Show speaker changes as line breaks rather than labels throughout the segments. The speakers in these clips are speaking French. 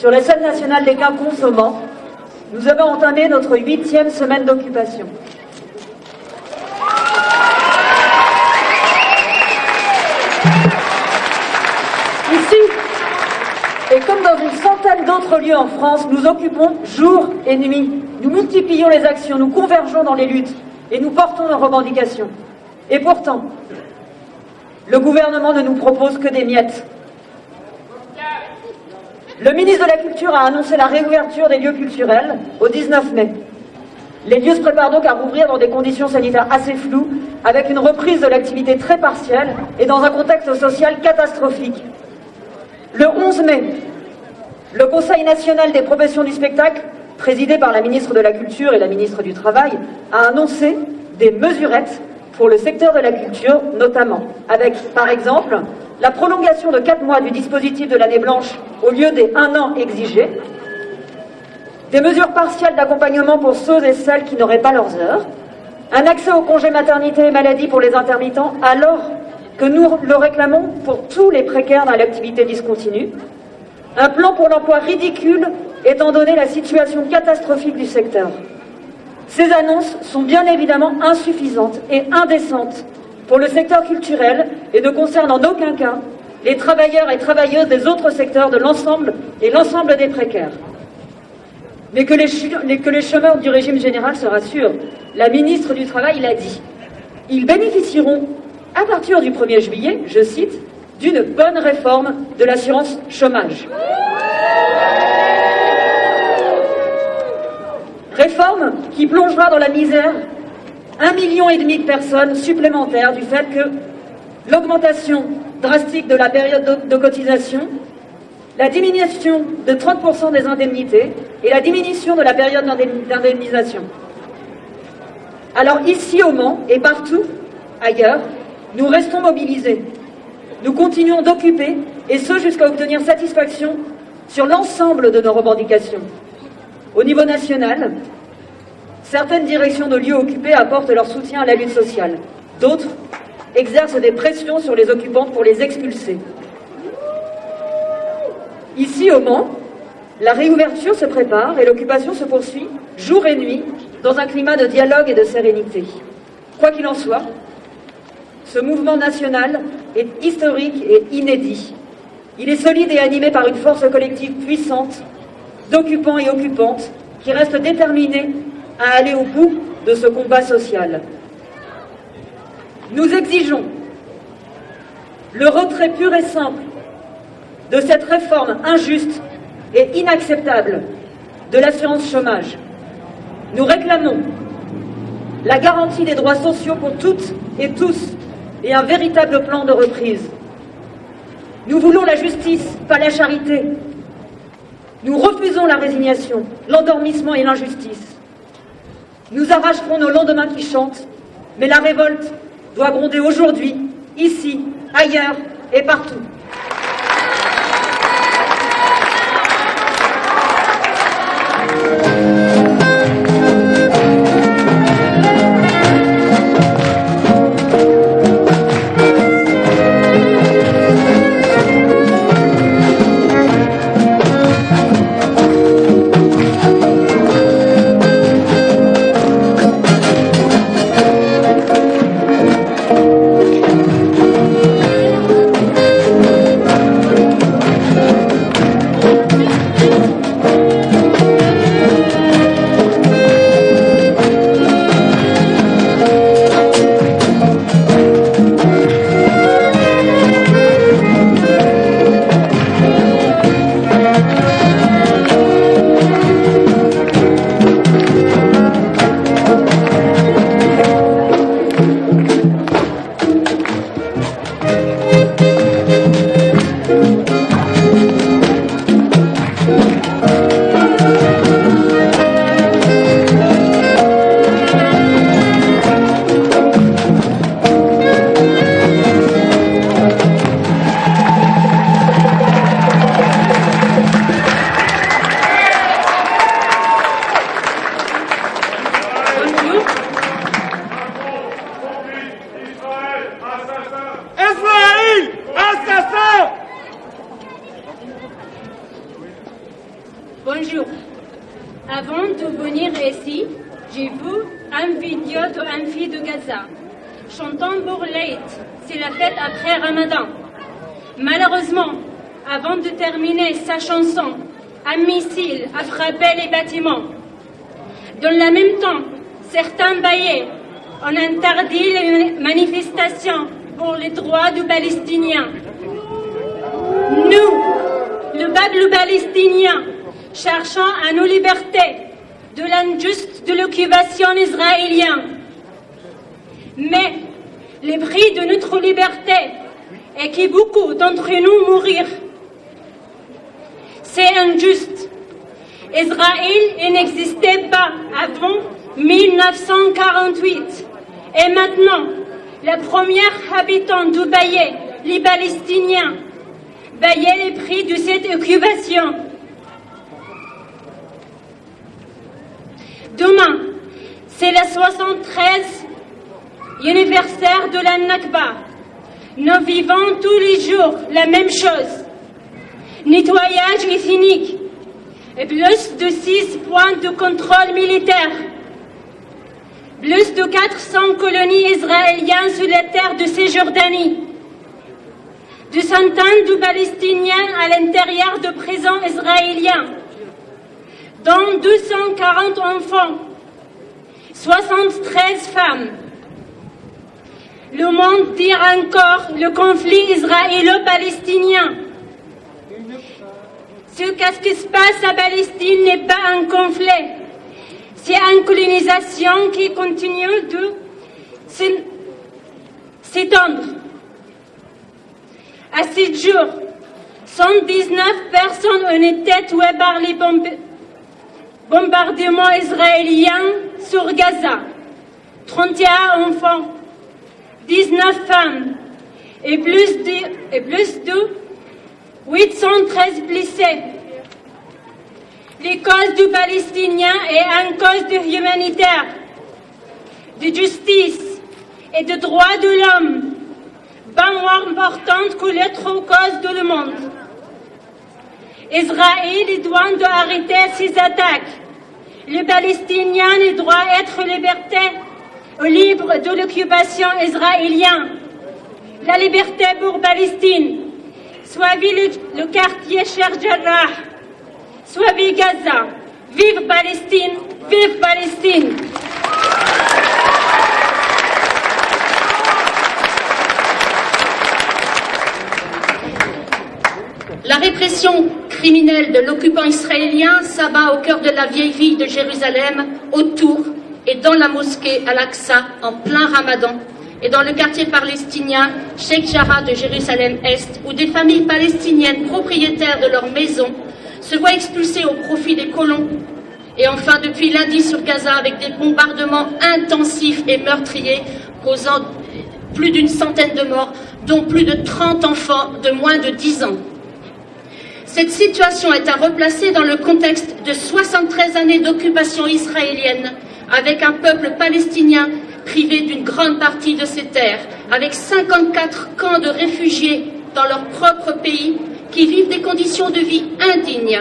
sur la scène nationale des quinconces au Mans, nous avons entamé notre 8e semaine d'occupation. Ici, et comme dans une centaine d'autres lieux en France, nous occupons jour et nuit. Nous multiplions les actions, nous convergeons dans les luttes et nous portons nos revendications. Et pourtant, le gouvernement ne nous propose que des miettes. Le ministre de la Culture a annoncé la réouverture des lieux culturels au 19 mai. Les lieux se préparent donc à rouvrir dans des conditions sanitaires assez floues, avec une reprise de l'activité très partielle et dans un contexte social catastrophique. Le 11 mai, le Conseil national des professions du spectacle, présidé par la ministre de la Culture et la ministre du Travail, a annoncé des mesurettes pour le secteur de la culture, notamment avec, par exemple, la prolongation de 4 mois du dispositif de l'année blanche au lieu des 1 an exigés, des mesures partielles d'accompagnement pour ceux et celles qui n'auraient pas leurs heures, un accès au congé maternité et maladie pour les intermittents alors que nous le réclamons pour tous les précaires dans l'activité discontinue, un plan pour l'emploi ridicule étant donné la situation catastrophique du secteur. Ces annonces sont bien évidemment insuffisantes et indécentes pour le secteur culturel et ne concernent en aucun cas les travailleurs et travailleuses des autres secteurs de l'ensemble et l'ensemble des précaires. Mais que les chômeurs du régime général se rassurent, la ministre du Travail l'a dit. Ils bénéficieront à partir du 1er juillet, je cite, d'une bonne réforme de l'assurance chômage. Réforme qui plongera dans la misère 1,5 million de personnes supplémentaires du fait que l'augmentation drastique de la période de cotisation, la diminution de 30% des indemnités et la diminution de la période d'indemnisation. Alors ici au Mans et partout ailleurs, nous restons mobilisés. Nous continuons d'occuper, et ce jusqu'à obtenir satisfaction sur l'ensemble de nos revendications. Au niveau national, certaines directions de lieux occupés apportent leur soutien à la lutte sociale. D'autres exercent des pressions sur les occupantes pour les expulser. Ici, au Mans, la réouverture se prépare et l'occupation se poursuit jour et nuit dans un climat de dialogue et de sérénité. Quoi qu'il en soit, ce mouvement national est historique et inédit. Il est solide et animé par une force collective puissante d'occupants et occupantes qui restent déterminés à aller au bout de ce combat social. Nous exigeons le retrait pur et simple de cette réforme injuste et inacceptable de l'assurance chômage. Nous réclamons la garantie des droits sociaux pour toutes et tous et un véritable plan de reprise. Nous voulons la justice, pas la charité. Nous refusons la résignation, l'endormissement et l'injustice. Nous arracherons nos lendemains qui chantent, mais la révolte doit gronder aujourd'hui, ici, ailleurs et partout.
Bonjour. Avant de venir ici, j'ai vu une vidéo d'une fille de Gaza chantant Bourleit. C'est la fête après Ramadan. Malheureusement, avant de terminer sa chanson, un missile a frappé les bâtiments. Dans le même temps, certains baillis ont interdit les manifestations pour les droits des Palestiniens. Nous, le peuple palestinien, cherchons à nos libertés de l'injuste de l'occupation israélienne. Mais le prix de notre liberté est que beaucoup d'entre nous mourir. C'est injuste. Israël n'existait pas avant 1948. Et maintenant, les premiers habitants du Bayet, les Palestiniens, payaient les prix de cette occupation. Demain, c'est le 73 anniversaire de la Nakba. Nous vivons tous les jours la même chose. Nettoyage ethnique et plus de 6 points de contrôle militaire. Plus de 400 colonies israéliennes sur la terre de Cisjordanie. Des centaines de Palestiniens à l'intérieur de prisons israéliennes, dont 240 enfants, 73 femmes. Le monde dit encore le conflit israélo-palestinien. Ce qui se passe à Palestine n'est pas un conflit. C'est une colonisation qui continue de s'étendre. À 7 jours, 119 personnes ont été tuées par les bombardements israéliens sur Gaza. 31 enfants, 19 femmes et plus de 813 blessés. Les causes du Palestinien est une cause humanitaire, de justice et de droits de l'homme, pas moins importante que l'autre cause de le monde. Israël doit arrêter ses attaques. Les Palestiniens doivent être libres de l'occupation israélienne. La liberté pour Palestine. Soit le quartier Sheikh Jarrah, soit Gaza. Vive Palestine, vive Palestine.
La répression criminelle de l'occupant israélien s'abat au cœur de la vieille ville de Jérusalem, autour et dans la mosquée Al-Aqsa en plein Ramadan, et dans le quartier palestinien Sheikh Jarrah de Jérusalem-Est, où des familles palestiniennes propriétaires de leurs maisons se voient expulsées au profit des colons. Et enfin, depuis lundi sur Gaza, avec des bombardements intensifs et meurtriers, causant plus d'une centaine de morts, dont plus de 30 enfants de moins de 10 ans. Cette situation est à replacer dans le contexte de 73 années d'occupation israélienne, avec un peuple palestinien privé d'une grande partie de ses terres, avec 54 camps de réfugiés dans leur propre pays qui vivent des conditions de vie indignes.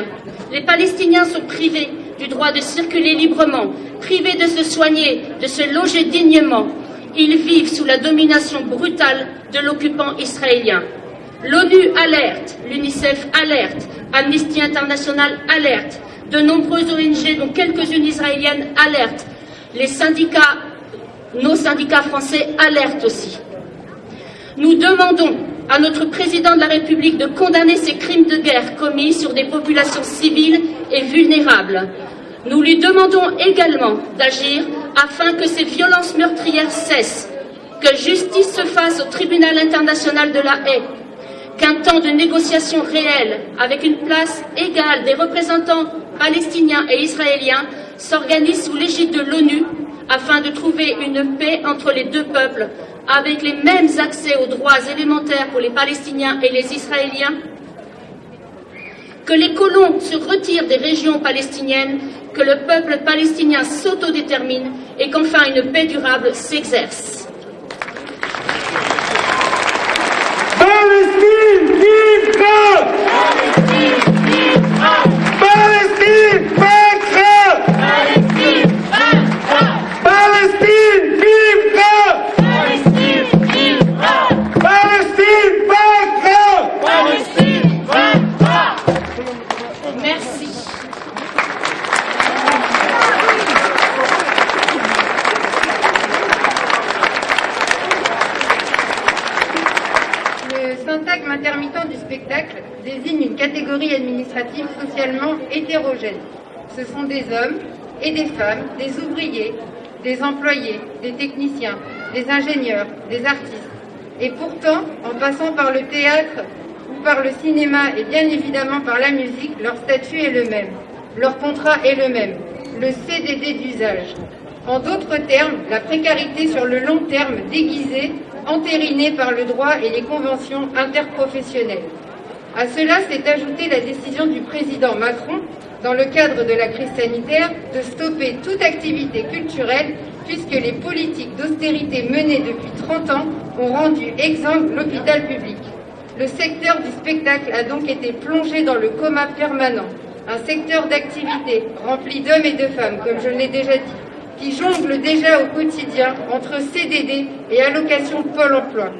Les Palestiniens sont privés du droit de circuler librement, privés de se soigner, de se loger dignement. Ils vivent sous la domination brutale de l'occupant israélien. L'ONU alerte, l'UNICEF alerte, Amnesty International alerte, de nombreuses ONG, dont quelques-unes israéliennes, alertent. Les syndicats, nos syndicats français alertent aussi. Nous demandons à notre président de la République de condamner ces crimes de guerre commis sur des populations civiles et vulnérables. Nous lui demandons également d'agir afin que ces violences meurtrières cessent, que justice se fasse au tribunal international de la Haye, qu'un temps de négociation réel, avec une place égale des représentants palestiniens et israéliens, s'organise sous l'égide de l'ONU afin de trouver une paix entre les deux peuples, avec les mêmes accès aux droits élémentaires pour les Palestiniens et les Israéliens, que les colons se retirent des régions palestiniennes, que le peuple palestinien s'autodétermine et qu'enfin une paix durable s'exerce.
Palestine, vive God! Palestine, vive God! Palestine!
Merci.
Le syntagme intermittent du spectacle désigne une catégorie administrative socialement hétérogène. Ce sont des hommes et des femmes, des ouvriers, des employés, des techniciens, des ingénieurs, des artistes. Et pourtant, en passant par le théâtre ou par le cinéma et bien évidemment par la musique, leur statut est le même, leur contrat est le même, le CDD d'usage. En d'autres termes, la précarité sur le long terme déguisée, entérinée par le droit et les conventions interprofessionnelles. À cela s'est ajoutée la décision du président Macron, dans le cadre de la crise sanitaire, de stopper toute activité culturelle puisque les politiques d'austérité menées depuis 30 ans ont rendu exsangue l'hôpital public. Le secteur du spectacle a donc été plongé dans le coma permanent, un secteur d'activité rempli d'hommes et de femmes, comme je l'ai déjà dit, qui jongle déjà au quotidien entre CDD et allocations Pôle emploi.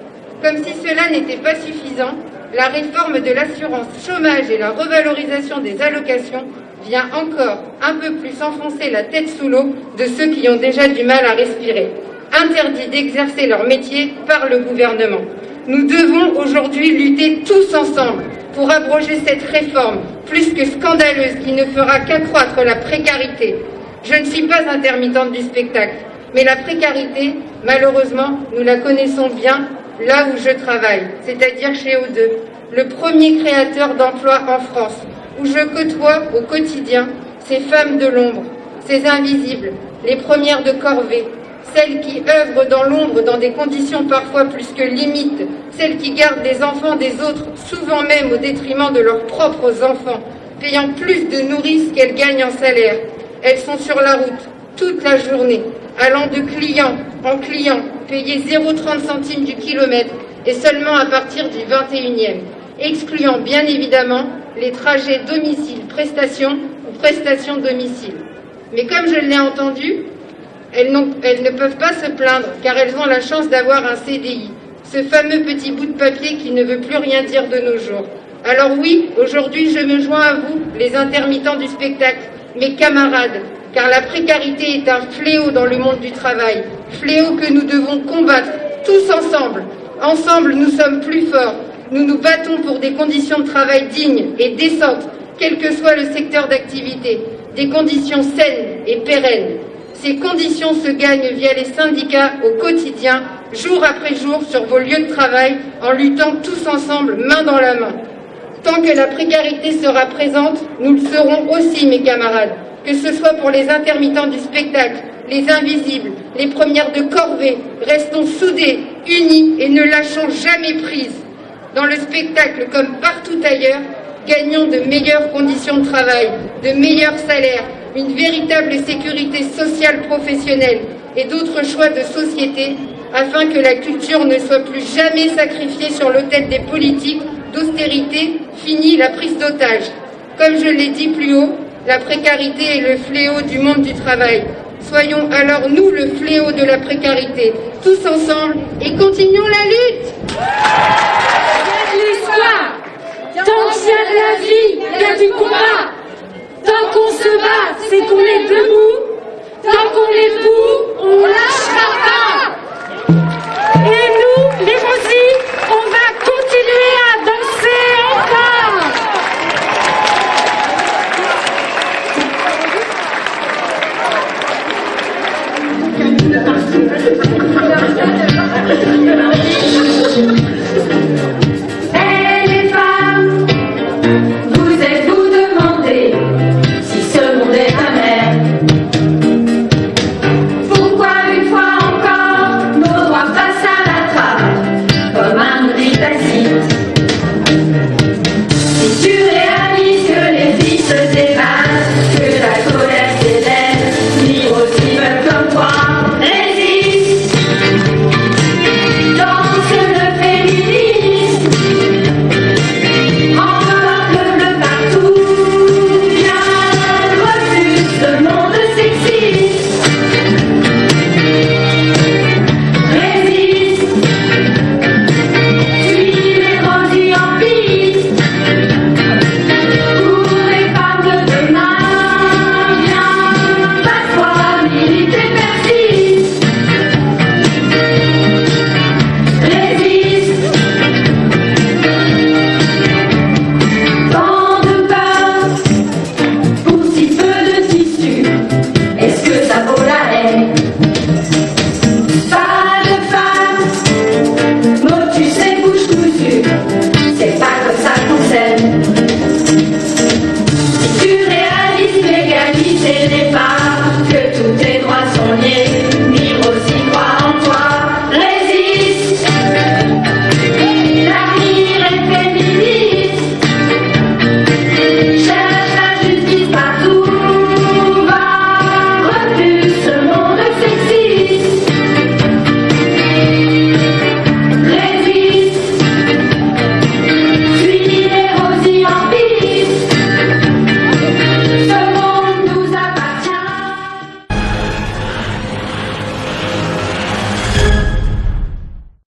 Comme si cela n'était pas suffisant, la réforme de l'assurance chômage et la revalorisation des allocations vient encore un peu plus enfoncer la tête sous l'eau de ceux qui ont déjà du mal à respirer. Interdit d'exercer leur métier par le gouvernement. Nous devons aujourd'hui lutter tous ensemble pour abroger cette réforme plus que scandaleuse qui ne fera qu'accroître la précarité. Je ne suis pas intermittente du spectacle, mais la précarité, malheureusement, nous la connaissons bien là où je travaille, c'est-à-dire chez O2, le premier créateur d'emplois en France, où je côtoie au quotidien ces femmes de l'ombre, ces invisibles, les premières de corvée, celles qui œuvrent dans l'ombre dans des conditions parfois plus que limites, celles qui gardent les enfants des autres, souvent même au détriment de leurs propres enfants, payant plus de nourrices qu'elles gagnent en salaire. Elles sont sur la route toute la journée, allant de client en client, payées 0,30 centimes du kilomètre et seulement à partir du 21e, excluant bien évidemment les trajets domicile-prestation ou prestation-domicile. Mais comme je l'ai entendu, elles ne peuvent pas se plaindre car elles ont la chance d'avoir un CDI, ce fameux petit bout de papier qui ne veut plus rien dire de nos jours. Alors oui, aujourd'hui je me joins à vous, les intermittents du spectacle, mes camarades, car la précarité est un fléau dans le monde du travail, fléau que nous devons combattre tous ensemble. Ensemble, nous sommes plus forts. Nous nous battons pour des conditions de travail dignes et décentes, quel que soit le secteur d'activité, des conditions saines et pérennes. Ces conditions se gagnent via les syndicats au quotidien, jour après jour, sur vos lieux de travail, en luttant tous ensemble, main dans la main. Tant que la précarité sera présente, nous le serons aussi, mes camarades, que ce soit pour les intermittents du spectacle, les invisibles, les premières de corvée. Restons soudés, unis et ne lâchons jamais prise. Dans le spectacle, comme partout ailleurs, gagnons de meilleures conditions de travail, de meilleurs salaires, une véritable sécurité sociale professionnelle et d'autres choix de société afin que la culture ne soit plus jamais sacrifiée sur l'autel des politiques d'austérité. Fini la prise d'otage. Comme je l'ai dit plus haut, la précarité est le fléau du monde du travail. Soyons alors nous le fléau de la précarité, tous ensemble, et continuons la lutte.
Il y a de l'espoir. Tant qu'il y a de la vie, il y a du combat. Tant qu'on se bat, c'est qu'on est debout. Tant qu'on est debout, on lâchera